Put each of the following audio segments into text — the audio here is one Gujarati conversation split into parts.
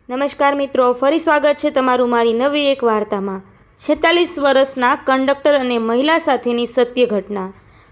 નમસ્કાર મિત્રો, ફરી સ્વાગત છે તમારું મારી નવી એક વાર્તામાં। 46 વર્ષના કંડક્ટર અને મહિલા સાથેની સત્ય ઘટના।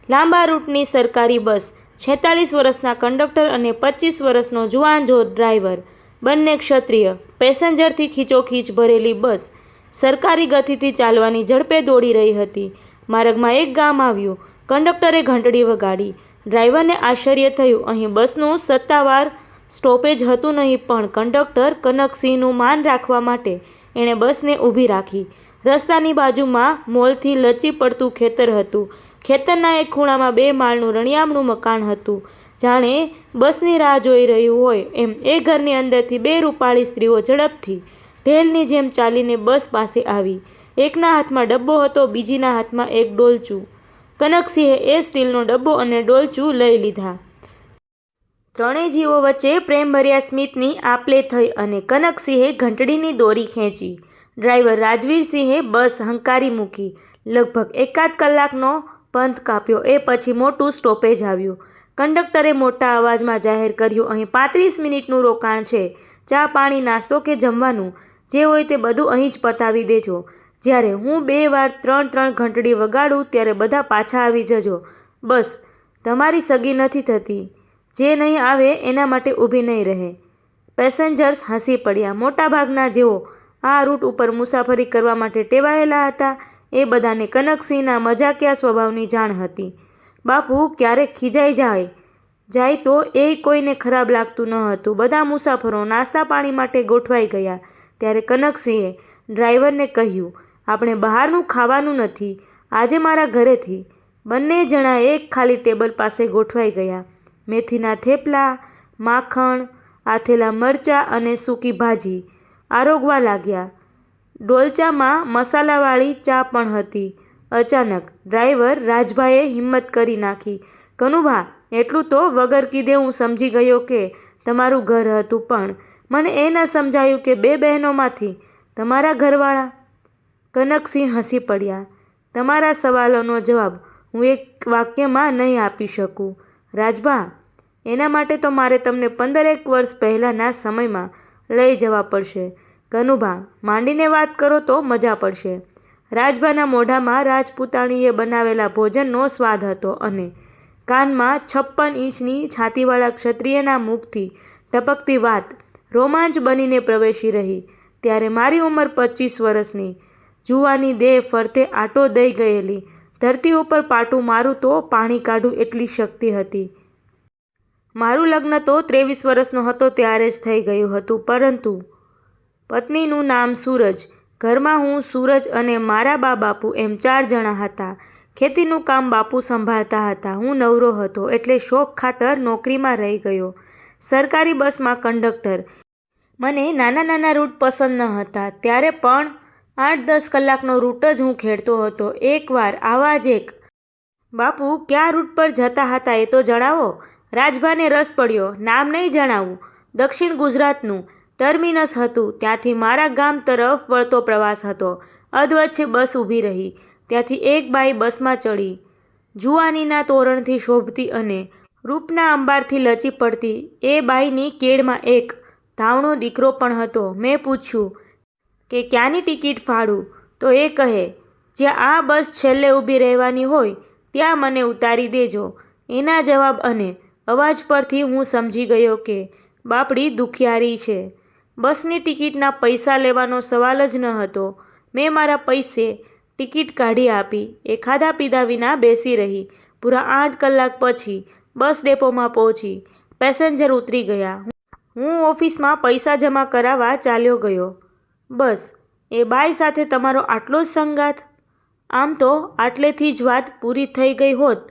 લાંબા રૂટની સરકારી બસ, 46 વર્ષના કંડક્ટર અને 25 વર્ષનો જુવાનજોર ડ્રાઈવર, બંને ક્ષત્રિય। પેસેન્જરથી ખીચોખીચ ભરેલી બસ સરકારી ગતિથી ચાલવાની ઝડપે દોડી રહી હતી। માર્ગમાં એક ગામ આવ્યું। કંડક્ટરે ઘંટડી વગાડી। ડ્રાઈવરને આશ્ચર્ય થયું। અહીં બસનું સત્તાવાર સ્ટોપેજ હતું નહીં, પણ કંડક્ટર કનકસિંહનું માન રાખવા માટે એણે બસને ઊભી રાખી। રસ્તાની બાજુમાં મોલથી લચી પડતું ખેતર હતું। ખેતરના એક ખૂણામાં 2 માળનું રણિયામણું મકાન હતું। જાણે બસની રાહ જોઈ રહ્યું હોય એમ એ ઘરની અંદરથી 2 રૂપાળી સ્ત્રીઓ ઝડપથી ઢેલની જેમ ચાલીને બસ પાસે આવી। એકના હાથમાં ડબ્બો હતો, બીજીના હાથમાં એક ડોલચું। કનકસિંહે એ સ્ટીલનો ડબ્બો અને ડોલચું લઈ લીધા। ત્રણેય જીવો વચ્ચે પ્રેમભર્યા સ્મિતની આપ-લે થઈ અને કનકસિંહે ઘંટડીની દોરી ખેંચી। ડ્રાઈવર રાજવીરસિંહે બસ હંકારી મૂકી। લગભગ એકાદ કલાકનો પંથ કાપ્યો, એ પછી મોટું સ્ટોપેજ આવ્યું। કંડક્ટરે મોટા અવાજમાં જાહેર કર્યું, અહીં 35 મિનિટનું રોકાણ છે। ચા, પાણી, નાસ્તો કે જમવાનું જે હોય તે બધું અહીં જ પતાવી દેજો। જ્યારે હું 2 વાર 3 ઘંટડી વગાડું ત્યારે બધા પાછા આવી જજો। બસ તમારી સગી નથી થતી, જે નહીં આવે એના માટે ઊભી નહીં રહે। પેસેન્જર્સ હસી પડ્યા। મોટાભાગના જેઓ આ રૂટ ઉપર મુસાફરી કરવા માટે ટેવાયેલા હતા એ બધાને કનકસિંહના મજાકિયા સ્વભાવની જાણ હતી। બાપુ ક્યારેક ખીજાઈ જાય તો એ કોઈને ખરાબ લાગતું ન હતું। બધા મુસાફરો નાસ્તા પાણી માટે ગોઠવાઈ ગયા ત્યારે કનકસિંહે ડ્રાઈવરને કહ્યું, આપણે બહારનું ખાવાનું નથી, આજે મારા ઘરેથી। બંને જણા એક ખાલી ટેબલ પાસે ગોઠવાઈ ગયા। મેથીના થેપલા, માખણ, આથેલા મરચાં અને સૂકી ભાજી આરોગવા લાગ્યા। ડોલચામાં મસાલાવાળી ચા પણ હતી। અચાનક ડ્રાઈવર રાજભાઈએ હિંમત કરી નાખી, કનુભા, એટલું તો વગર કીધે હું સમજી ગયો કે તમારું ઘર હતું, પણ મને એ ન સમજાયું કે 2 બહેનોમાંથી તમારા ઘરવાળા? કનકસિંહ હસી પડ્યા। તમારા સવાલોનો જવાબ હું એક વાક્યમાં નહીં આપી શકું, રાજભા। એના માટે તો મારે તમને 15 વર્ષ પહેલાંના સમયમાં લઈ જવા પડશે। કનુભા, માંડીને વાત કરો તો મજા પડશે। રાજભાના મોઢામાં રાજપૂતાણીએ બનાવેલા ભોજનનો સ્વાદ હતો અને કાનમાં 56 ઇંચની છાતીવાળા ક્ષત્રિયના મુખથી ટપકતી વાત રોમાંચ બનીને પ્રવેશી રહી। ત્યારે મારી ઉંમર 25 વર્ષની, જુવાની દેહ ફરતે આંટો દઈ ગયેલી, ધરતી ઉપર પાટું મારું તો પાણી કાઢું એટલી શક્તિ હતી। મારું લગ્ન તો 23 વર્ષનો હતો ત્યારે જ થઈ ગયું હતું, પરંતુ પત્નીનું નામ સૂરજ। ઘરમાં હું, સૂરજ અને મારા બાપુ એમ 4 જણા હતા। ખેતીનું કામ બાપુ સંભાળતા હતા। હું નવરો હતો એટલે શોખ ખાતર નોકરીમાં રહી ગયો, સરકારી બસમાં કંડક્ટર। મને નાના રૂટ પસંદ ન હતા, ત્યારે પણ 8-10 કલાકનો રૂટ જ હું ખેડતો હતો। એકવાર આવા જ એક બાપુ કયા રૂટ પર જતા હતા એ તો જણાવો? રાજભાને રસ પડ્યો। નામ નહીં જણાવું, દક્ષિણ ગુજરાતનું ટર્મિનસ હતું, ત્યાંથી મારા ગામ તરફ વળતો પ્રવાસ હતો। અધવચ્ચે બસ ઊભી રહી, ત્યાંથી એક બાઈ બસમાં ચડી, જુવાનીના તોરણથી શોભતી અને રૂપના અંબારથી લચી પડતી। એ બાઈની કેડમાં એક ધાવણો દીકરો પણ હતો। મેં પૂછ્યું કે ક્યાંની ટિકિટ ફાડું, તો એ કહે, જ્યાં આ બસ છેલ્લે ઊભી રહેવાની હોય ત્યાં મને ઉતારી દેજો। એના જવાબ અને અવાજ પરથી હું સમજી ગયો કે બાપડી દુખિયારી છે। બસની ટિકિટના પૈસા લેવાનો સવાલ જ ન હતો। મેં મારા પૈસે ટિકિટ કાઢી આપી। એ ખાધા પીધા વિના બેસી રહી। પૂરા 8 કલાક પછી બસ ડેપોમાં પહોંચી, પેસેન્જર ઉતરી ગયા। હું ઓફિસમાં પૈસા જમા કરાવવા ચાલ્યો ગયો। બસ એ બાઈ સાથે તમારો આટલો જ સંગાથ? આમ તો આટલેથી જ વાત પૂરી થઈ ગઈ હોત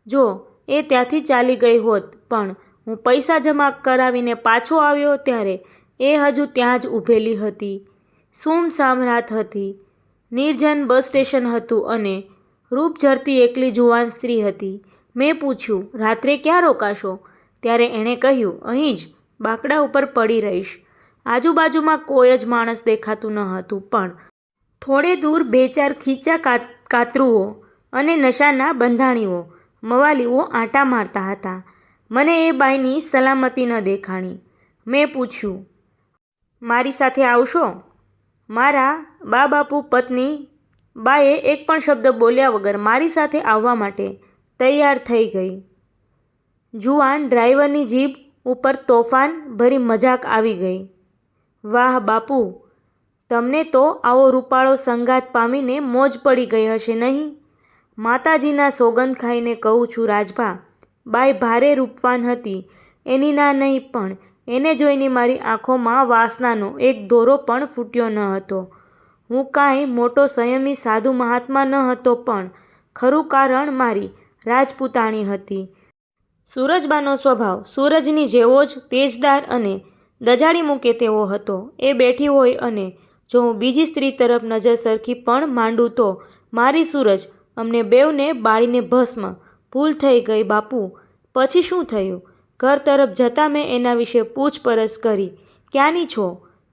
જો એ ત્યાંથી ચાલી ગઈ હોત, પણ હું પૈસા જમા કરાવીને પાછો આવ્યો ત્યારે એ હજુ ત્યાં જ ઊભેલી હતી। સૂમસામ રાત હતી, નિર્જન બસ સ્ટેશન હતું અને રૂપ ઝરતી એકલી જુવાન સ્ત્રી હતી। મેં પૂછ્યું, રાત્રે ક્યાં રોકાશો? ત્યારે એણે કહ્યું, અહીં જ બાકડા ઉપર પડી રહીશ। આજુબાજુમાં કોઈ જ માણસ દેખાતું ન હતું, પણ થોડે દૂર 2-4 ખીચા કાતરુઓ અને નશાના બંધાણીઓ, મવાલીઓ આંટા મારતા હતા। મને એ બાઈની સલામતી ન દેખાણી। મેં પૂછ્યું, મારી સાથે આવશો? મારા બા બાપુ પત્ની બાએ એક પણ શબ્દ બોલ્યા વગર મારી સાથે આવવા માટે તૈયાર થઈ ગઈ. જુવાન ડ્રાઈવરની જીભ ઉપર તોફાન ભરી મજાક આવી ગઈ. વાહ બાપુ, તમને તો આવો રૂપાળો સંગાત પામીને મોજ પડી ગઈ હશે નહીં? માતાજીના સોગંદ ખાઈને કહું છું રાજભા, બાઈ ભારે રૂપવાન હતી એની ના નહીં, પણ એને જોઈને મારી આંખોમાં વાસનાનો એક દોરો પણ ફૂટ્યો ન હતો. હું કાંઈ મોટો સંયમી સાધુ મહાત્મા ન હતો, પણ ખરું કારણ મારી રાજપૂતાણી હતી. સૂરજબાનો સ્વભાવ સૂરજની જેવો જ તેજદાર અને દજાડી મૂકે તેવો હતો. એ બેઠી હોય અને જો હું બીજી સ્ત્રી તરફ નજર સરખી પણ માંડું તો મારી સૂરજ અમને બેવને બાળીને ભસ્મ. ભૂલ થઈ ગઈ બાપુ. પછી શું થયું? ઘર તરફ જતાં મેં એના વિશે પૂછપરછ કરી. ક્યાંની છો?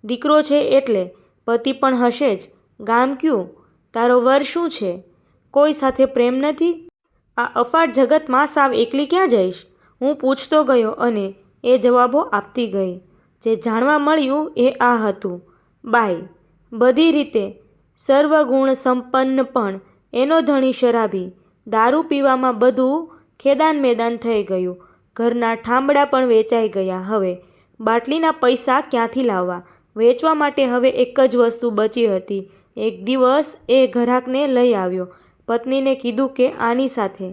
દીકરો છે એટલે પતિ પણ હશે જ. ગામ ક્યું? તારો વર શું છે? કોઈ સાથે પ્રેમ નથી? આ અફાટ જગતમાં સાવ એકલી ક્યાં જઈશ? હું પૂછતો ગયો અને એ જવાબો આપતી ગઈ. જે જાણવા મળ્યું એ આ હતું: બાઈ બધી રીતે સર્વગુણ સંપન્ન, પણ એનો ધણી શરાબી. દારૂ પીવામાં બધું ખેદાન મેદાન થઈ ગયું. ઘરના ઠામડા પણ વેચાઈ ગયા. હવે બાટલીના પૈસા ક્યાંથી લાવવા? વેચવા માટે હવે એક જ વસ્તુ બચી હતી. એક દિવસ એ ઘરાકને લઈ આવ્યો. પત્નીને કીધું કે આની સાથે.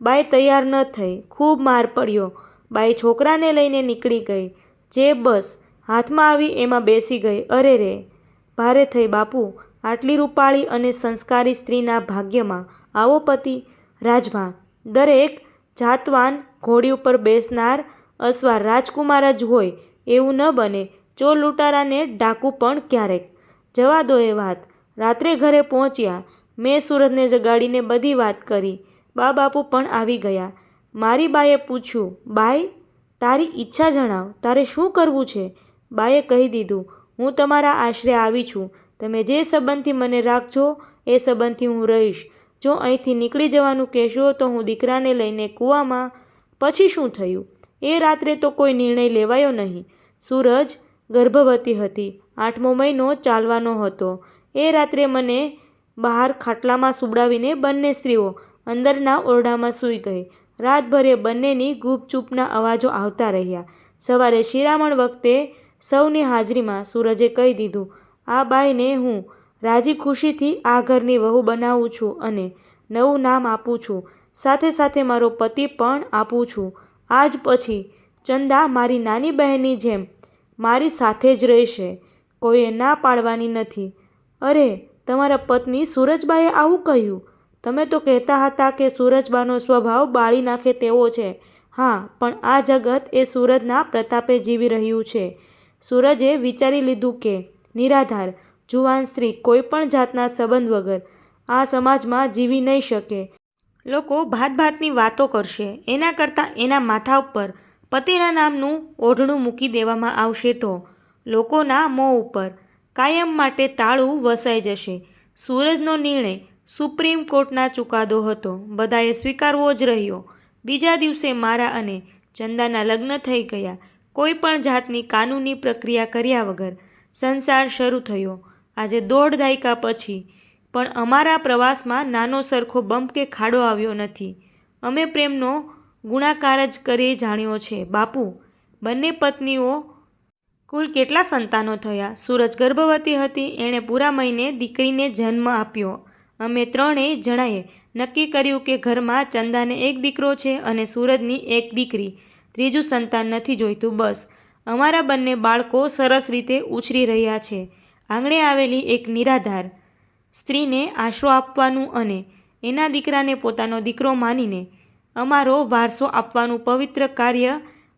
બાઈ તૈયાર ન થઈ. ખૂબ માર પડ્યો. બાઈ છોકરાને લઈને નીકળી ગઈ. જે બસ હાથમાં આવી એમાં બેસી ગઈ. અરે રે, ભારે થઈ બાપુ. આટલી રૂપાળી અને સંસ્કારી સ્ત્રીના ભાગ્યમાં આવો પતિ. રાજભા દરેક જાતવાન ઘોડી ઉપર બેસનાર અસવાર રાજકુમાર જ હોય એવું ન બને. ચોર લૂંટારાને ડાકુ પણ ક્યારેક. જવા દો એ વાત. રાત્રે ઘરે પહોંચ્યા. મેં સૂરજને જગાડીને બધી વાત કરી. બા બાપુ પણ આવી ગયા. મારી બાએ પૂછ્યું, બાઈ તારી ઈચ્છા જણાવ, તારે શું કરવું છે? બાએ કહી દીધું, હું તમારા આશરે આવી છું. તમે જે સંબંધથી મને રાખજો એ સંબંધથી હું રહીશ. જો અહીંથી નીકળી જવાનું કહેશો તો હું દીકરાને લઈને કૂવામાં. પછી શું થયું? એ રાત્રે તો કોઈ નિર્ણય લેવાયો નહીં. સૂરજ ગર્ભવતી હતી. 8મો મહિનો ચાલવાનો હતો. એ રાત્રે મને બહાર ખાટલામાં સુવડાવીને બંને સ્ત્રીઓ અંદરના ઓરડામાં સૂઈ ગઈ. રાતભરે બંનેની ગુપચૂપના અવાજો આવતા રહ્યા. સવારે શિરામણ વખતે સૌની હાજરીમાં સૂરજે કહી દીધું, આ બાઈને હું રાજી ખુશીથી આ ઘરની વહુ બનાવું છું અને નવું નામ આપું છું. સાથે સાથે મારો પતિ પણ આપું છું. આજ પછી ચંદા મારી નાની બહેનની જેમ મારી સાથે જ રહેશે. કોઈએ ના પાડવાની નથી. અરે, તમારા પત્ની સૂરજબાએ આવું કહ્યું? તમે તો કહેતા હતા કે સૂરજબાનો સ્વભાવ બાળી નાખે તેવો છે. હા, પણ આ જગત એ સૂરજના પ્રતાપે જીવી રહ્યું છે. સૂરજે વિચારી લીધું કે નિરાધાર જુવાન સ્ત્રી કોઈ પણ જાતના સંબંધ વગર આ સમાજમાં જીવી નહીં શકે. લોકો ભાતભાતની વાતો કરશે. એના કરતાં એના માથા ઉપર પતિના નામનું ઓઢણું મૂકી દેવામાં આવશે તો લોકોના મોં ઉપર કાયમ માટે તાળું વસાઈ જશે. સૂરજનો નિર્ણય સુપ્રીમ કોર્ટના ચુકાદો હતો. બધાએ સ્વીકારવો જ રહ્યો. બીજા દિવસે મારા અને ચંદાના લગ્ન થઈ ગયા. કોઈ પણ જાતની કાનૂની પ્રક્રિયા કર્યા વગર સંસાર શરૂ થયો. આજે 1.5 દાયકા પછી પણ અમારા પ્રવાસમાં નાનો સરખો બમ્પ કે ખાડો આવ્યો નથી. અમે પ્રેમનો ગુણાકાર જ કરી જાણ્યો છે. બાપુ, બંને પત્નીઓ કુલ કેટલા સંતાનો થયા? સૂરજ ગર્ભવતી હતી. એણે પૂરા મહિને દીકરીને જન્મ આપ્યો. અમે 3 જણાએ નક્કી કર્યું કે ઘરમાં ચંદાને એક દીકરો છે અને સૂરજની એક દીકરી. ત્રીજું સંતાન નથી જોઈતું. બસ અમારા બંને બાળકો સરસ રીતે ઉછરી રહ્યા છે. આંગણે આવેલી એક નિરાધાર સ્ત્રીને આશરો આપવાનું અને એના દીકરાને પોતાનો દીકરો માનીને અમારો વારસો આપવાનું પવિત્ર કાર્ય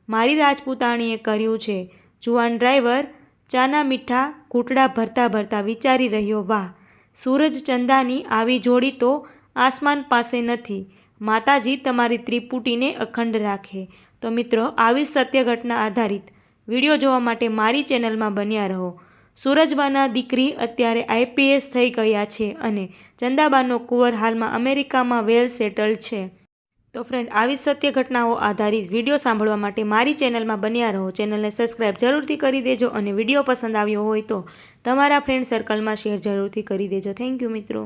મારી રાજપૂતાણીએ કર્યું છે. જુવાન ડ્રાઈવર ચાના મીઠા ઘૂંટડા ભરતા ભરતા વિચારી રહ્યો, વાહ, સૂરજ ચંદાની આવી જોડી તો આસમાન પાસે નથી. માતાજી તમારી ત્રિપુટીને અખંડ રાખે. તો મિત્રો, આવી સત્ય ઘટના આધારિત વિડીયો જોવા માટે મારી ચેનલમાં બન્યા રહો. સૂરજબાના દીકરી અત્યારે IPS થઈ ગયા છે અને ચંદાબાનો કુંવર હાલમાં અમેરિકામાં વેલ સેટલ છે. તો ફ્રેન્ડ, આવી સત્ય ઘટનાઓ આધારિત વિડીયો સાંભળવા માટે મારી ચેનલમાં બન્યા રહો. ચેનલને સબસ્ક્રાઈબ જરૂરથી કરી દેજો અને વિડીયો પસંદ આવ્યો હોય તો તમારા ફ્રેન્ડ સર્કલમાં શેર જરૂરથી કરી દેજો. થેન્ક યુ મિત્રો.